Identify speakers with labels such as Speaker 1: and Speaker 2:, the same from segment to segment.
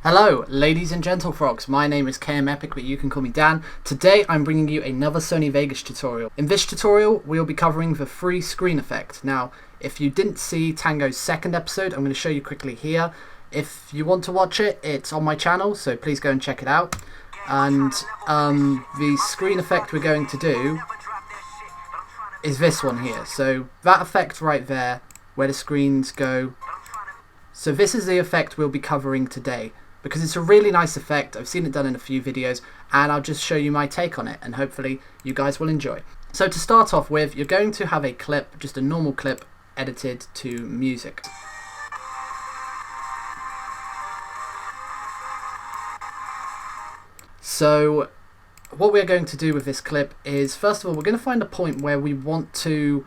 Speaker 1: Hello, ladies and gentlefrogs. My name is KM Epic, but you can call me Dan. Today I'm bringing you another Sony Vegas tutorial. In this tutorial, we'll be covering the free screen effect. Now, if you didn't see Tango's second episode, I'm going to show you quickly here. If you want to watch it, it's on my channel, so please go and check it out. And the screen effect we're going to do is this one here. So that effect right there, where the screens go. So this is the effect we'll be covering today, because it's a really nice effect. I've seen it done in a few videos, and I'll just show you my take on it, and hopefully you guys will enjoy. So to start off with, you're going to have a clip, just a normal clip, edited to music. So what we're going to do with this clip is, first of all, we're going to find a point where we want to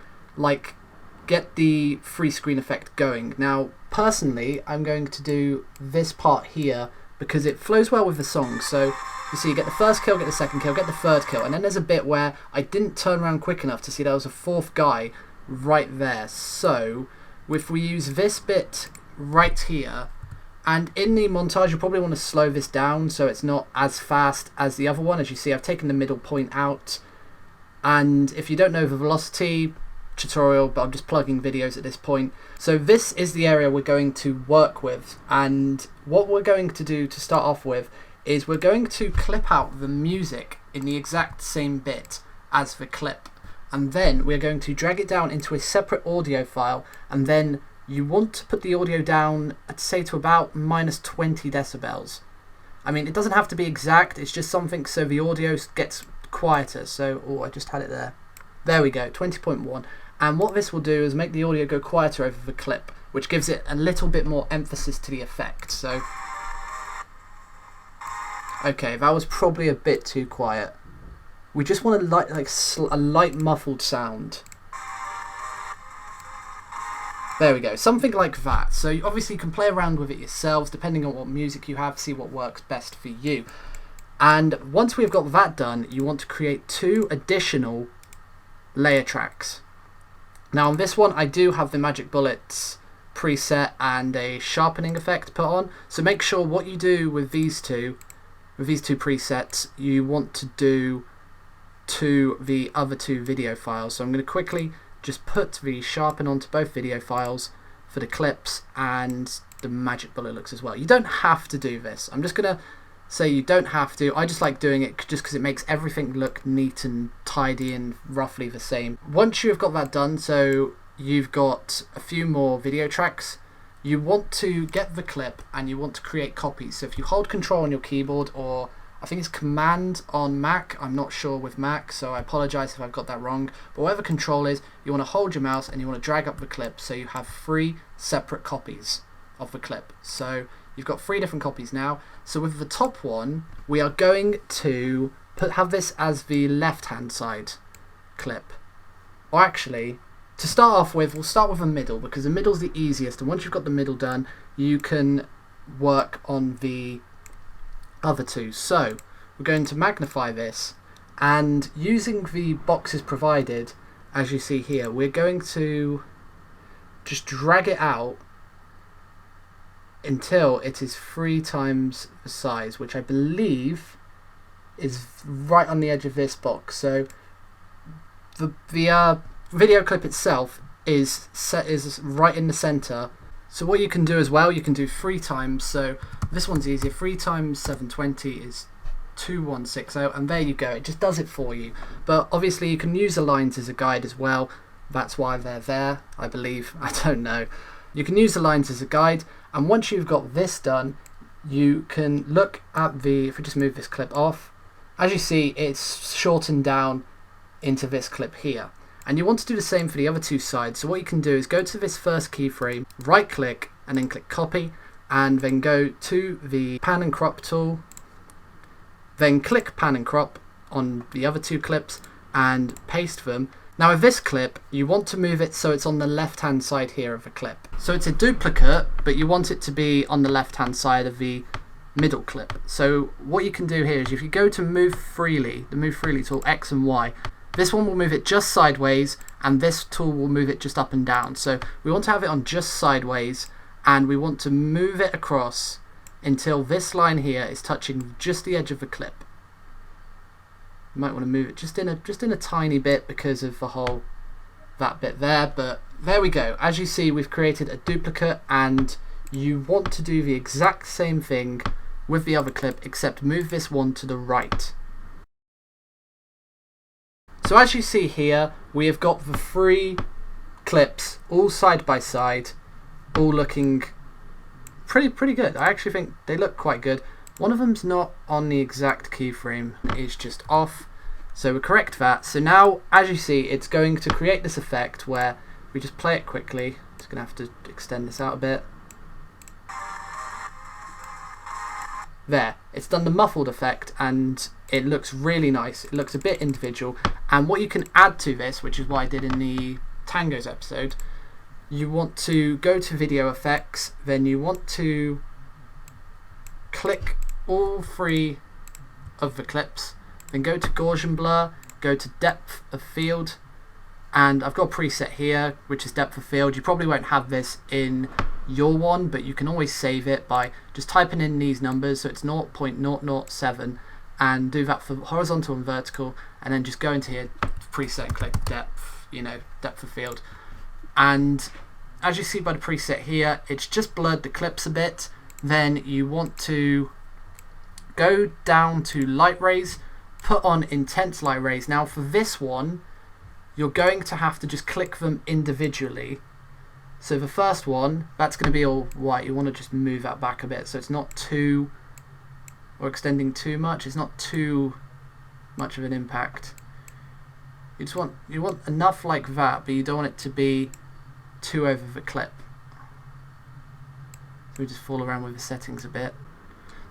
Speaker 1: get the free screen effect going. Now, personally, I'm going to do this part here because it flows well with the song. So you see, you get the first kill, get the second kill, get the third kill, and then there's a bit where I didn't turn around quick enough to see there was a fourth guy right there. So if we use this bit right here, and in the montage you'll probably want to slow this down so it's not as fast as the other one. As you see, I've taken the middle point out, and if you don't know the velocity tutorial, but I'm just plugging videos at this point. So this is the area we're going to work with, and what we're going to do to start off with is we're going to clip out the music in the exact same bit as the clip, and then we're going to drag it down into a separate audio file, and then you want to put the audio down, I'd say, to about -20 decibels. I mean, it doesn't have to be exact, it's just something so the audio gets quieter. So, oh, I just had it there. There we go, 20.1. And what this will do is make the audio go quieter over the clip, which gives it a little bit more emphasis to the effect. So, okay, that was probably a bit too quiet. We just want a light muffled sound. There we go, something like that. So obviously you can play around with it yourselves, depending on what music you have, see what works best for you. And once we've got that done, you want to create 2 additional layer tracks. Now on this one, I do have the magic bullets preset and a sharpening effect put on. So make sure what you do with these two presets, you want to do to the other 2 video files. So I'm going to quickly just put the sharpen onto both video files for the clips, and the magic bullet looks as well. You don't have to do this. I'm just going to say you don't have to. I just like doing it just because it makes everything look neat and tidy and roughly the same. Once you've got that done, so you've got a few more video tracks, you want to get the clip and you want to create copies. So if you hold Control on your keyboard, or I think it's Command on Mac, I'm not sure with Mac, so I apologize if I've got that wrong, but whatever Control is, you want to hold your mouse and you want to drag up the clip so you have 3 separate copies of the clip. So you've got 3 different copies now. So with the top one, we are going to have this as the left hand side clip. Or actually, to start off with, we'll start with the middle, because the middle's the easiest, and once you've got the middle done, you can work on the other 2. So we're going to magnify this, and using the boxes provided, as you see here, we're going to just drag it out until it is 3 times the size, which I believe is right on the edge of this box. So the video clip itself is right in the center. So what you can do as well, you can do 3 times. So this one's easier. 3 times 720 is 2160, and there you go. It just does it for you. But obviously you can use the lines as a guide as well. That's why they're there, I believe. I don't know. You can use the lines as a guide, and once you've got this done, you can look at the, if we just move this clip off, as you see, it's shortened down into this clip here. And you want to do the same for the other 2 sides. So what you can do is go to this first keyframe, right click, and then click copy, and then go to the pan and crop tool, then click pan and crop on the other 2 clips and paste them. Now with this clip, you want to move it so it's on the left hand side here of the clip. So it's a duplicate, but you want it to be on the left hand side of the middle clip. So what you can do here is, if you go to move freely, the move freely tool, X and Y, this one will move it just sideways, and this tool will move it just up and down. So we want to have it on just sideways, and we want to move it across until this line here is touching just the edge of the clip. You might want to move it just in a tiny bit because of the whole that bit there, but there we go. As you see, we've created a duplicate, and you want to do the exact same thing with the other clip, except move this one to the right. So as you see here, we have got the 3 clips all side by side, all looking pretty good. I actually think they look quite good. One of them's not on the exact keyframe, it's just off. So we correct that. So now, as you see, it's going to create this effect where we just play it quickly. Just going to have to extend this out a bit. There, it's done the muffled effect, and it looks really nice. It looks a bit individual. And what you can add to this, which is what I did in the Tangos episode, you want to go to video effects, then you want to click all 3 of the clips, then go to Gaussian blur, go to depth of field, and I've got a preset here which is depth of field. You probably won't have this in your one, but you can always save it by just typing in these numbers. So it's 0.007, and do that for horizontal and vertical, and then just go into here, preset, and click depth, depth of field. And as you see by the preset here, it's just blurred the clips a bit. Then you want to go down to light rays, put on intense light rays. Now for this one, you're going to have to just click them individually. So the first one, that's going to be all white. You want to just move that back a bit so it's not too, or extending too much. It's not too much of an impact. You want enough like that, but you don't want it to be too over the clip. So we just fool around with the settings a bit.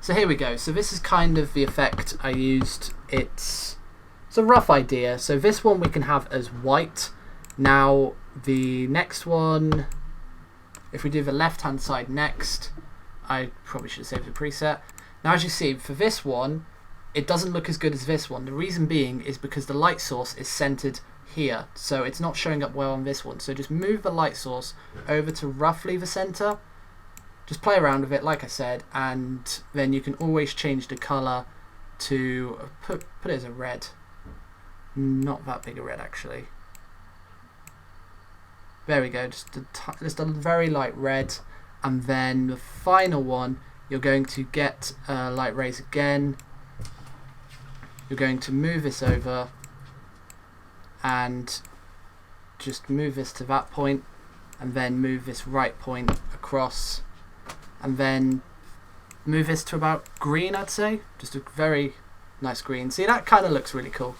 Speaker 1: So here we go. So this is kind of the effect I used. It's a rough idea. So this one we can have as white. Now the next one, if we do the left hand side next, I probably should save the preset. Now as you see, for this one, it doesn't look as good as this one. The reason being is because the light source is centered here, so it's not showing up well on this one. So just move the light source over to roughly the center. Just play around with it, like I said, and then you can always change the color to put it as a red. Not that big a red, actually. There we go, just a very light red. And then the final one, you're going to get light rays again. You're going to move this over and just move this to that point, and then move this right point across, and then move this to about green, I'd say. Just a very nice green. See, that kind of looks really cool.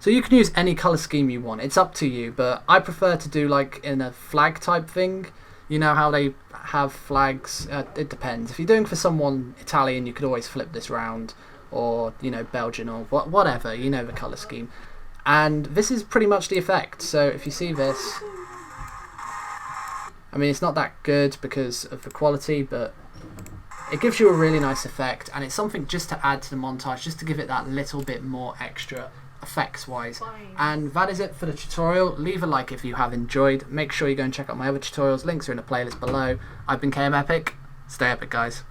Speaker 1: So you can use any color scheme you want. It's up to you, but I prefer to do like in a flag type thing. You know how they have flags? It depends. If you're doing for someone Italian, you could always flip this round, or Belgian, or whatever. You know the color scheme. And this is pretty much the effect. So if you see this, I mean, it's not that good because of the quality, but it gives you a really nice effect, and it's something just to add to the montage, just to give it that little bit more extra effects wise. And that is it for the tutorial. Leave a like if you have enjoyed. Make sure you go and check out my other tutorials. Links are in the playlist below. I've been KM Epic. Stay epic, guys.